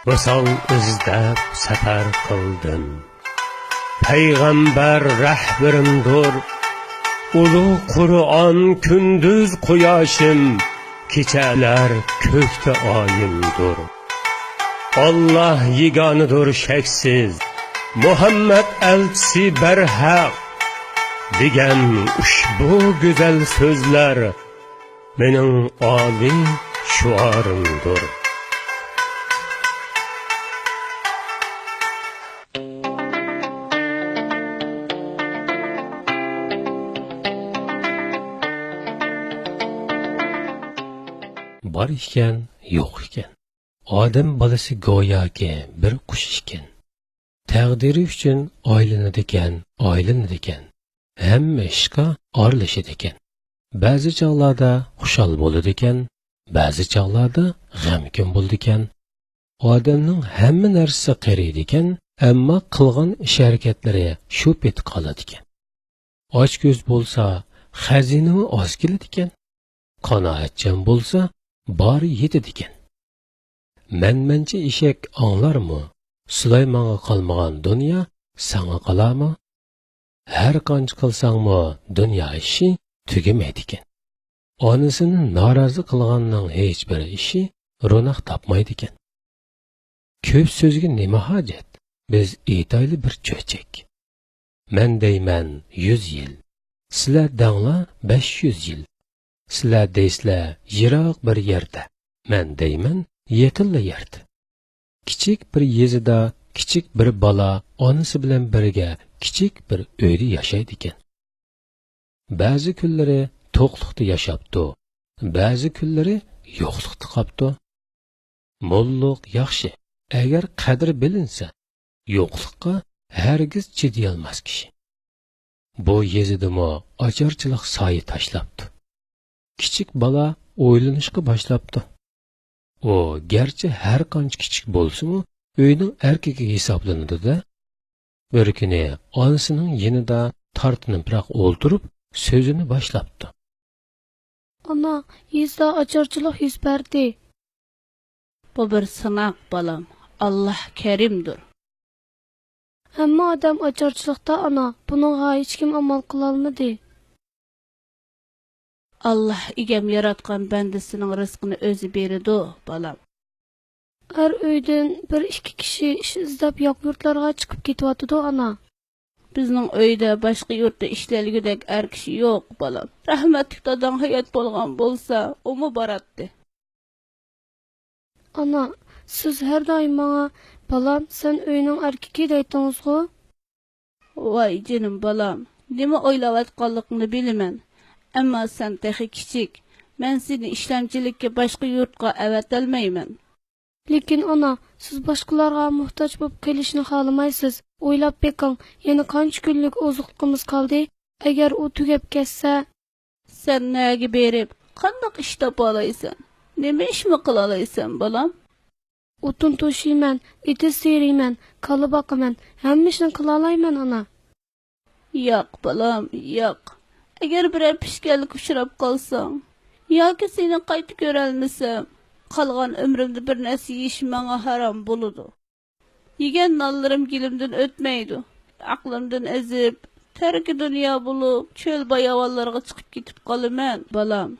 Vısal izlep sefer kıldın. Peygamber rehberimdur. Ulu Kur'an gündüz kuyaşım, keçeler kökte ayımdır. Allah yiganıdır şeksiz, Muhammed elçisi berhak. Digen bu güzel sözler benim âli şuarımdır. Var iken, yo'q iken. Odam bolasi go'yoki bir qush ekan. Taqdiri uchun aylanadi ekan. Hamma ishga aralashadi ekan. Ba'zi chog'larda xushal bo'ladi ekan, ba'zi chog'larda g'amgin bo'ladi ekan. Odamning hamma narsasi qariydi ekan, ammo qilgan ish-harakatlari shu pet qoladi ekan. Ochko'z bo'lsa, xazina oz keladi ekan. Qanoatchan bo'lsa, bari yetadi ekan. Manmancha eshak anglarmi? Sulaymanga qolmagan dunyo sanga qolarmi? Har qancha qilsangmi dunyo ishi tugamaydi ekan. Onasini norozi qilganning hech bir ishi ro'naq topmaydi ekan. Ko'p so'zga nima hojat? Biz aytayli bir cho'chak. Men deyman 100 yil. Sizlar danglar 500 yil. Sizlar deysizlar yiroq bir yerda. Men deyman yetinli yerda. Kichik bir yezida kichik bir bola onasi bilan birga kichik bir uyda yashaydi ekan. Ba'zi kunlari to'qliqda yashapti, ba'zi kunlari yo'qliqda qopti. Mo'lliq yaxshi, agar qadri bilinsa, yo'qliqqa hargiz chidayolmas kishi. Bu yezidimi ocharchilik soyi tashlabdi. Kichik bola o'ylanishga boshlabdi. O gerçi her qancha kichik bo'lsa-mu, uyning erkagi hisoblanadi-da. Bir kuni onasining yonida tortinibroq o'ltirib, so'zini boshlabdi. Ana, yezda ocharchilik yuz berdi. Bu bir sınaq balam. Allah kerimdir. Hamma odam ocharchilikda ana, buningga hech kim amal qila olmadi. Allah igem yaratgan bendisinin rızkını özü beridi balam. Her uydan bir iki kişi iş izlab yoq yurtlarga chiqib ketyapti ana. Bizning uyda boshqa yurtda ishlaydigidek er kishi yo'q balam. Rahmatli dadan hayot bo'lgan bo'lsa, umu baratdi. Ana, siz her doim menga balam sen uyning erkeki deytingizku? Voy jinim balam, nima o'ylayotganligini bilaman. Amma sen texi kichik. Men seni ishlamchilikka boshqa yurtga avatalmayman. Lekin ana, siz boshqalarga muhtoj bo'lib kelishni xohlamaysiz. O'ylab beking, yana qancha kunlik oziqligimiz qoldi? Agar u tugab ketsa, sen nega berib, qanday ish topa olaysan? Nima ishmi qila olaysan, balam? O'tin to'shiyman, eti seriyman, kala boqaman, hamma ishni qila olayman ana. Yo'q, balam, yo'q. Agar biror pishganlik uchrab qolsang, yoki seni qayta ko'rolmasam, qolgan umrimda bir narsa yeyish menga harom bo'ladi. Yegan nonlarim gilimdan o'tmaydi. Aqlimdan azib, tarki dunyo bo'lib, cho'l bayovallarga chiqib ketib qolaman, balam.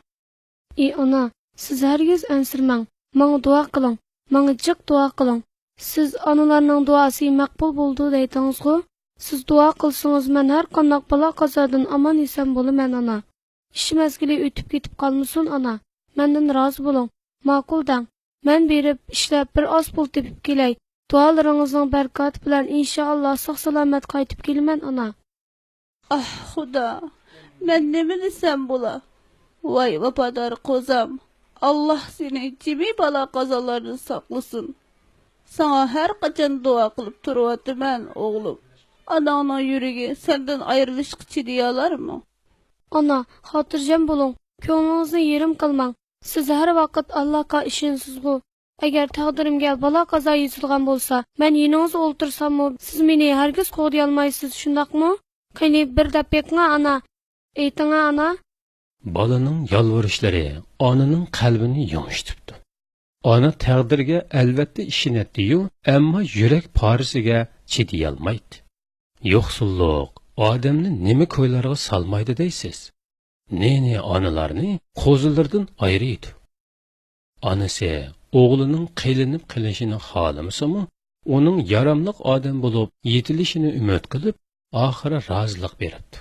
Ana, siz hargiz ansirmang. Menga duo qiling. Menga jiq duo qiling. Siz onalarning duosi maqbul bo'ldi deytingizku? Siz duo qilsangiz men har qanday balo qazodan omon eson bo'laman ana. Ish mazgili o'tib ketib qolmasin ana. Mendan rozi bo'ling. Ma'qul dang. Men berib ishlab bir oz pul tepib kelay. Duolaringizning barakati bilan inshaalloh sog' salomat qaytib kelaman ana. Ah xudo, men nima desam bo'la? Voy vafodor qo'zam. Allah seni jimi balo qazolardan saqlasin. Sana her qachon duo qilib turyapman, o'g'lim. Ananın yürüyü senden ayrılışqı çidiyalarmı? Ana, xotirjam bo'ling. Ko'nglingizni yerim qilmang. Siz har vaqt Allohga ishonsizgu. Agar taqdirimga balo qazo yozilgan bo'lsa, men yiningizda o'ltirsam-mu, siz meni hargiz qo'g'day olmaysiz, shundaqmi? Qani bir daqiqa ana. Ayting ana. Bolaning yolvurishlari onaning qalbini yumshatibdi. Ona taqdirga albatta ishonadi-yu, ammo yurak parisiga chidayolmaydi. Yo'qsullik odamni nima ko'ylarga solmaydi deysiz? Neni onalarni qo'zilardan ayiradi. Onasi o'g'lining qilinib qilishini xohlamasimi, uning yaramliq odam bo'lib yetilishini umid qilib, oxiri rozilik beribdi.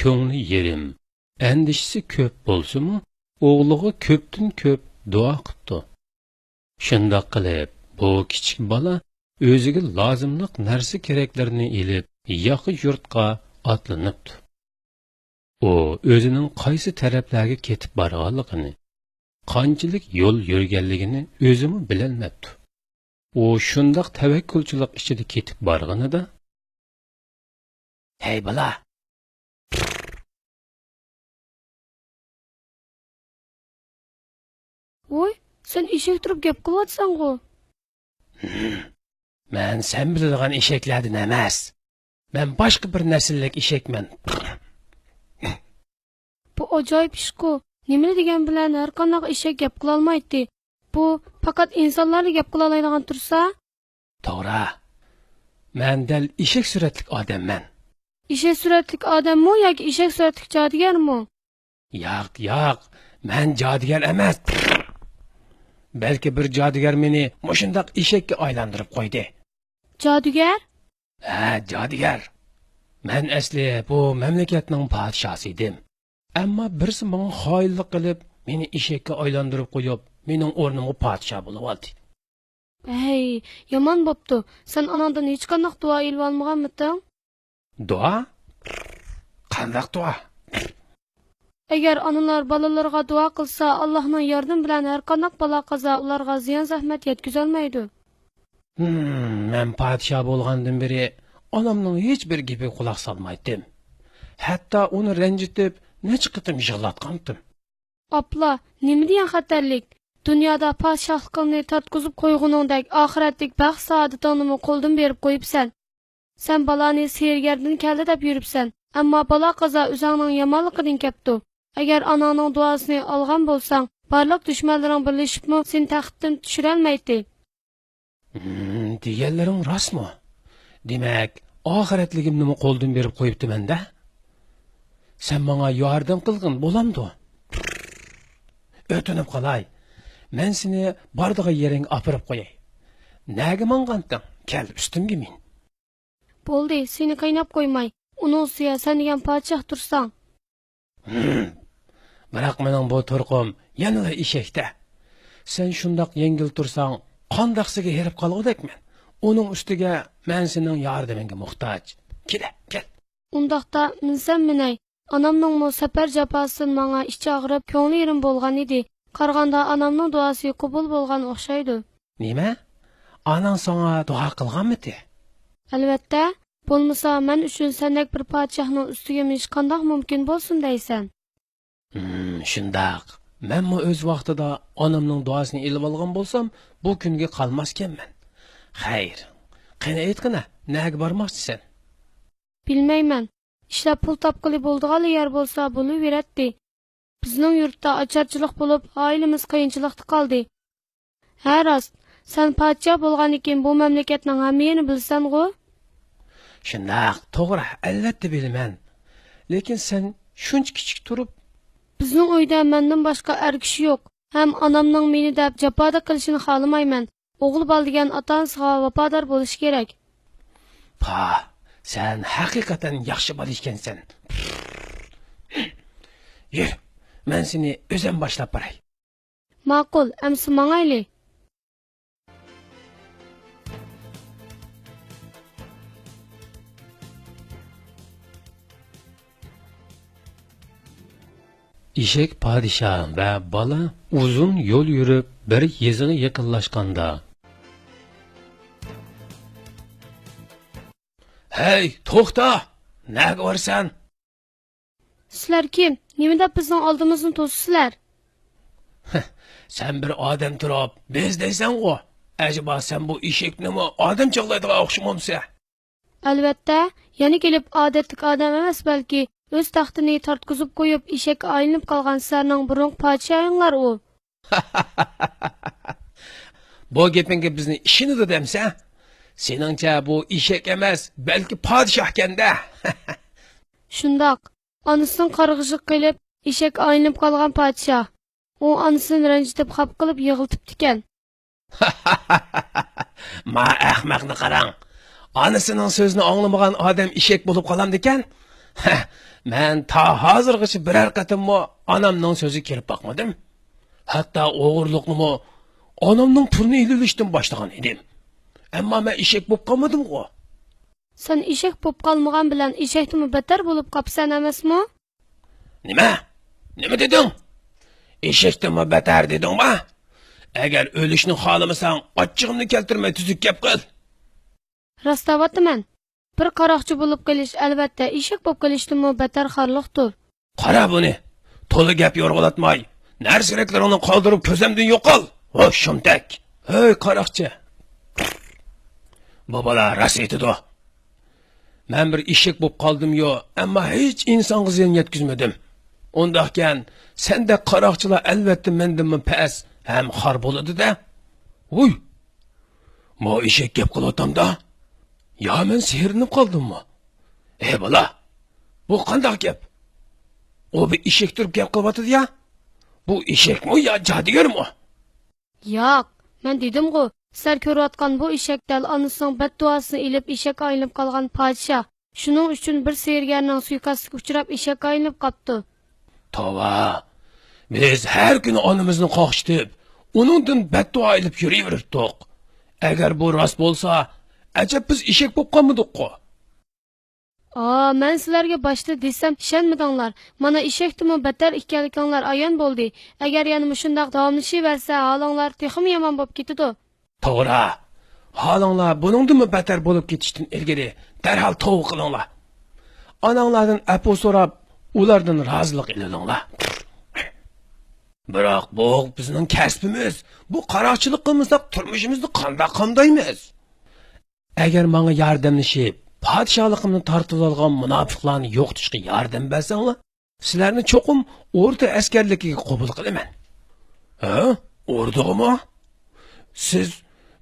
Ko'ngli yerim, andishisi ko'p bo'lsa-mu, o'g'liga ko'pdan ko'p duo qildi. Shundoq qilib, bu kichik bola o'ziga lozimliq narsa keraklarni elib, yaqin yurtga otlanibdi. U o'zining qaysi taraflarga ketib borganligini, qanchalik yo'l yurganligini o'zimi bilolmabdi. U shundoq tavakkulchilik ichida ketib borganida, "Hey bola, Voy, sen eshak turib gap qilyapsan-ku. men sen biladigan eshaklardan emas. Men boshqa bir nasllik eshakman." Bu ajoyib ish-ku. Nima degan bilan har qanday eshak gap qila olmaydi. Bu faqat insonlar gap qila oladigan tursa, To'g'ri. Men dal eshak suratlik odamman. eshak suratlik odammi yoki eshak suratlik jodugarmi? Yo'q, men jodugar emas. Balki bir jodugar meni mushundaq eshakka aylantirib qo'ydi. Jodugar? Ha, jodugar. Men asli bu mamlakatning podshosi edim. Ammo birisi menga xoinlik qilib, meni eshakka aylantirib qo'yib, mening o'rnimga podsho bo'lib oldi. Hey, yomon bo'pti. Sen onangdan hech qanday duo ilib olmaganmiding? Duo? Qanday duo? Agar onalar bolalarga duo qilsa, Allohning yordami bilan har qanday balo qazo ularga ziyon zahmat yetkazolmaydi. Men podsho bo'lgandan beri onamning hech bir gapiga quloq solmaydim. Hatto uni ranjitib, necha qitim yig'latgandim. Apla, nima degan xatarlik? Dunyoda podshohlikni tatqizib qo'yguningdek oxiratlik baxt saodatini qo'ldan berib qo'yibsan. Sen balani sergardan keldi deb yuribsan, ammo balo qazo o'zingning yomonligidan kelibdi. Agar onaning duosini olgan bo'lsang, barliq dushmanlaring birlashibmi seni taxtdan tushirolmaydi. Deganlaring rostmi? Demak, oxiratligimni qo'ldan berib qo'yibdi-menda. Sen menga yordam qilgin bo'lamdi. O'tinib qolay. Men seni bordigan yering opirib qo'yay. Nega manganding? Kel, ustimga min. Bo'ldi, seni qaynab qo'ymay. Uni ustiga sen degan podshoh tursang. Biroq mening bu turqim yanada eshakda. Sen shundoq yengil tursang, qandaqsiga herib qolgudekman. Uning ustiga men sening yordamingga muhtoj. Kel. Undaqda minsam minay. Anamning mo safar jafosin menga ichi og'rib, ko'ngli yerim bo'lgan edi. Qarg'anda anamning duosi qabul bo'lgan o'xshaydi. Nima? Anang senga duo qilganmidi? Albatta, bo'lmasa men uchun sendek bir podshohning ustiga minish qandoq mumkin bo'lsin deysan. Shundoq. Men o'z vaqtida onamning duosini ilib olgan bo'lsam, bu kunga qolmaskenman. Xayr. Qani aytqina, nega bormoqchisan? Bilmayman. Ishlab pul topqili bo'ldigan yer bo'lsa, bo'laveradi. Bizning yurtda ocharchilik bo'lib, oilamiz qiyinchilikda qoldi. Ha rost, sen podshoh bo'lgan ekan bu mamlakatning hammasini bilsan-ku? Shundoq, to'g'ri, albatta bilaman. Lekin sen shuncha kichik turib, bizning uyda mendan boshqa er kishi yo'q. Ham onamning meni deb jafoda qilishini xohlamayman. O'g'il bol degan ota-onasiga vafodor bo'lish kerak. Sen haqiqatan yaxshi bola ekansan. Yur, men seni o'zim boshlab boray. Ma'qul, amsi mangayli. Eshak podsho va bola uzun yo'l yurib bir yeziga yaqinlashganda, "Hey, to'xta! Nega borsan?" Sizlar kim? Nima deb bizning oldimizni to'sisizlar? Sen bir odam turib, biz deysan-ku. Acaba sen bu eshaknimi odam chog'laydigan o'xshamamsa? Albatta, yana kelib odatlik odam emas, balki o'z taxtini tortqizib qo'yib eshakka aylanib qolgan sizlarning burun podshohinglar u. Bu gepinge bizni işini demse, seningcha bu eshak emas, balki podshohkanda. Shundoq, onasining qarg'ishiq qilib, eshak aylanib qolgan podshoh. U onasini ranjitib xap qilib yig'iltibdi ekan. Ma ahmoqni qarang. Onasining so'zini anglamagan odam eshak bo'lib qolamdi ekan. Men ta hozirgacha biror qatimmo onamning so'zi kelib boqmadim. Hatto o'g'irlikni onamning pulini ilishdan boshlagan edim. Ammo men eshak bo'lib qolmadim-ku. Sen eshak bo'lib qolmagan bilan eshakdimi betar bo'lib qopsan emasmi? Nima? Nima deding? Eshakdimi betar dedingmi? Agar o'lishni xohlamasang, ochchig'imni keltirmay tuzuk gap qil. Rastavotman. Bir qaroqchi bo'lib qolish albatta eshak bo'lib qolishdan betar xorliqdir. Qara buni. To'la gap yo'rg'alatmay. Narsalarni qoldirib ko'zimdan yo'qol. O shumtak. Hey qaroqchi. Babalar ras aytidi. Men bir eshak bo'lib qoldim-yo, ammo hech insonga ziyon yetkazmadim. Undaqkan, senda qaroqchilar albatta mendan pas ham xor bo'ladi-da. Uy. Mo eshak gap qilayotamda. Ya men sehrinib qoldimmi? Ey bola. Bu qanday gap? O bir eshak turib gap qilyapti-ya? Bu eshakmi yo jodugarmi? Yo'q, men dedim-ku, sizlar ko'rayotgan bu eshakdal onasining badduosini ilib eshak aylanib qolgan podshoh. Shuning uchun bir sehrgarning suiqasdiga uchrab eshak aylanib qopti. Tova. Biz har kuni onamizni qo'shitib, uningdan badduo ilib yuraverdik. Agar bu rost bo'lsa, ajab biz eshak bo'lib qolmadik-ku. Men sizlarga boshda desam ishonmadinglar. Mana eshakdimi betar ekanliginglar ayon bo'ldi. Agar yana shundoq davomlashaversa, holinglar texmi yomon bo'lib ketadi. To'g'ri. Holinglar buningdan betar bo'lib ketishdan ilgari darhol tavba qilinglar. Onanglardan apu so'rab, ulardan rozilik ilinglar. Biroq bu bizning kasbimiz. Bu qaroqchilik qilmasak turmushimizni qanday-qandaymiz? Agar menga yordamlashib, podshohligimni tortib olgan munofiqlarni yo'qotishga yordam bersanglar, sizlarni cho'qim o'rta askarligiga qabul qilaman. Ha? O'rdimi? Siz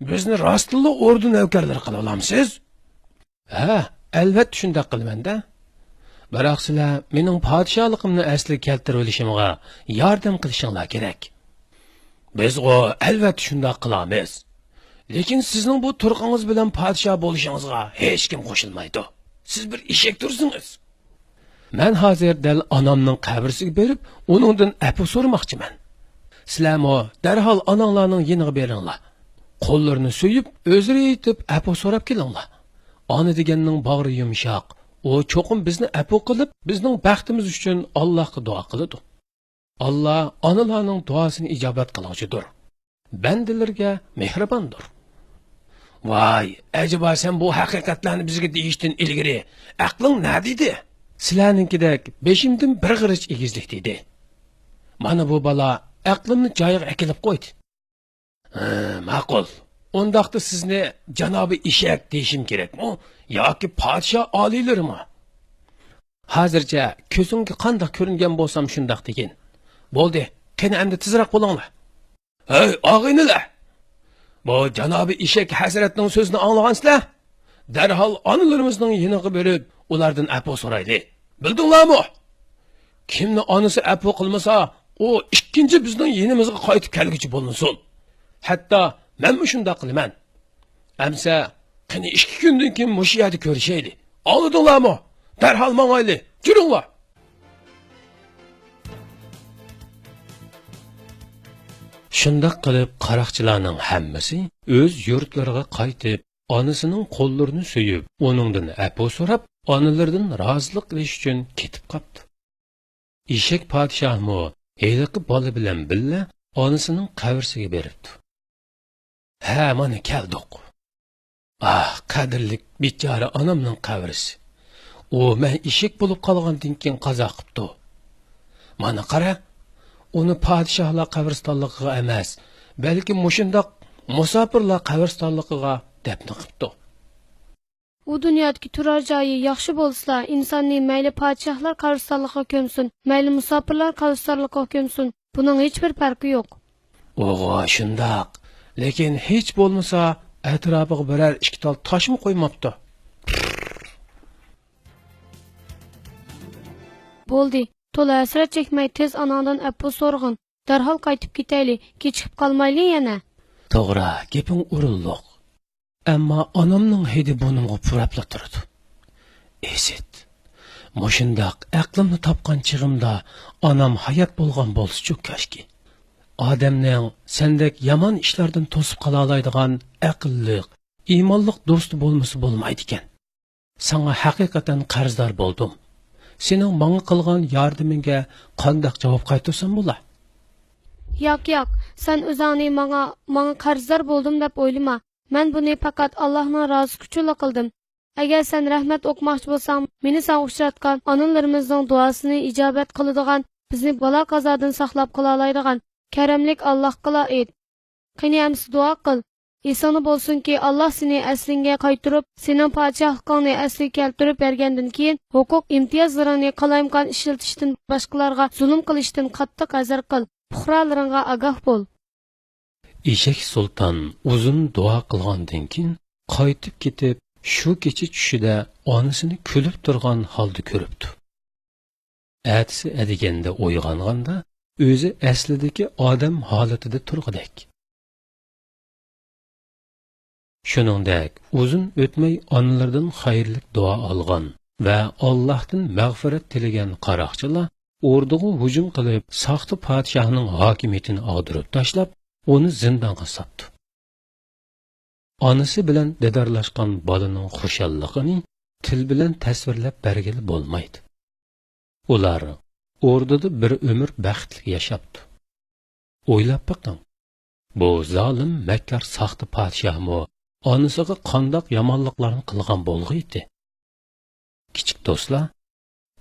bizni rostli o'rda navkarlari qila olamsiz? Ha, albatta shunday qilaman-da. Biroq sizlar mening podshohligimni asliga keltirib olishimga yordam qilishinglar kerak. Biz albatta shunday qilamiz. Lekin sizning bu turqingiz bilan podshoh bo'lishingizga hech kim qo'shilmaydi. Siz bir eshak tursingiz. Men hozir dal onamning qabrisiga berib, uningdan afu so'ramoqchiman. Sizlarmo darhol onanglarning yeniga beringlar. Qo'llarini so'yib, o'zlari aytib afu so'rab kelinglar. Ona deganning bag'ri yumshoq. O cho'qim bizni afu qilib, bizning baxtimiz uchun Allohga duo qiladi. Alloh onalarning duosini ijobat qiluvchidir. Bandalarga mehribondir. Voy, acaba sen bu haqiqatlarni bizga deyishdan ilgari aqling nima dedi? Sizlarninkidek beshimdan bir g'irich egizlik dedi. Mana bu bola aqlimni joyiga akilib qo'ydi. Ma'qul. Undaqda sizni janobi eshak deyishim kerakmi yoki podshoh oliylarimi? Hozircha ko'zingga qanday ko'ringan bo'lsam shundaq degin. Bo'ldi, qani endi tezroq bo'linglar. Hey, og'aynilar. Bu janobi eshak hazratning so'zini anglagansizlar? Darhol onalarimizning yeniga berib, ulardan afu so'rayli. Bildinglarmi? Kimni onasi afu qilmasa, o ikkinchi bizning yenimizga qaytib kelguchi bo'lmasin. Hatto men shunday qilaman. Amsa, qani 2 kundan keyin mushiyada ko'rishayli. Anladinglarmi? Darhol mangayli. Juringlar. Shundoq qilib qaroqchilarning hammasi o'z yurtlariga qaytib, onasining qo'llarini so'yib, uningdan afu so'rab, onalaridan rozilik qilish uchun ketib qopti. Eshak podshohmi heliqi bola bilan billa onasining qabrisiga beribdi. Ha, mana keldik. Qadrli bechora onamning qabrisi. O men eshak bo'lib qolgandan keyin qazo qilibdi. Mana qara, uni podshohlar qabristonligiga emas, balki mushundoq musofirlar qabristonligiga dafn qilibdi. U dunyodagi turar joyi yaxshi bo'lsa, insonni mayli podshohlar qabristonligiga ko'msin, mayli musofirlar qabristonligiga ko'msin, buning hech bir farqi yo'q. Shundoq. lekin hech bo'lmasa atrofiga birer ikki tal toshmi qo'ymabdi. Bo'ldi. To'la hasrat chekmay tez anandan appu so'rg'in. Darhol qaytib ketayli, kechikib qolmayli yana. To'g'ri, gaping o'rinliq. Ammo onamning hidi bunimga purapla turdi. Esit. Moshundaq aqlimni topgan chig'imda onam hayot bo'lgan bo'lsa-chu kashki. Odamning sendek yomon ishlardan to'sib qola oladigan aqlli, iymonli do'sti bo'lmasa bo'lmaydi ekan. Sana haqiqatan qarzdor bo'ldim. Sening menga qilgan yordamingga qanday javob qaytarsam bo'la? Yo'q, sen o'zingni menga qarzdor bo'ldim deb o'ylama. Men buni faqat Allohning rozisi uchun qildim. Agar sen rahmat o'qmoqchi bo'lsang, meni sen uchratgan onalarimizning duosini ijobat qiladigan, bizni balo qazodan saqlab qola oladigan karamlik Allohga ayt. Qani hamsi duo qil. Esingni bo'lsinki, Alloh seni aslinga qaytarib, sening podshohligingni asliga keltirib bergandan keyin huquq imtiyozlaringni qalayimqon ishlatishdan, boshqalarga zulm qilishdan qattiq hazar qil. Puhralaringga ogoh bo'l. Eshak sulton uzun duo qilgandan keyin qaytib ketib, shu kecha tushida onasini kulib turgan holda ko'ribdi. Atisi adiganda uyg'onganda o'zi aslidagi odam holatida turg'idek. Shuningdek, uzun o'tmay onalardan xayrlik duo olgan va Allohdan mag'firat tilagan qaroqchilar o'rdaga hujum qilib, soxta podshohning hokimiyatini og'dirib tashlab, uni zindonga sotdi. Onasi bilan didarlashgan bolaning xushalligini til bilan tasvirlab bergili bo'lmaydi. Ular o'rdada bir umr baxtli yashapti. O'ylab boqing. Bu zolim makkar soxta podshohmi onasiga qandoq yomonliklarni qilgan bo'lg'iydi? Kichik do'stlar,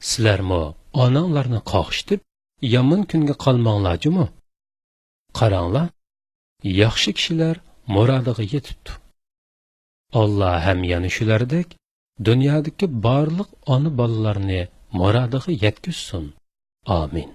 sizlarmi onanglarni qo'shitib, yomon kunga qolmanglarmi? Qaranglar, yaxshi kishilar murodiga yetibdi. Allah ham yana shulardek dunyodagi barliq ona bolalarni murodiga yetkazsin. Amin.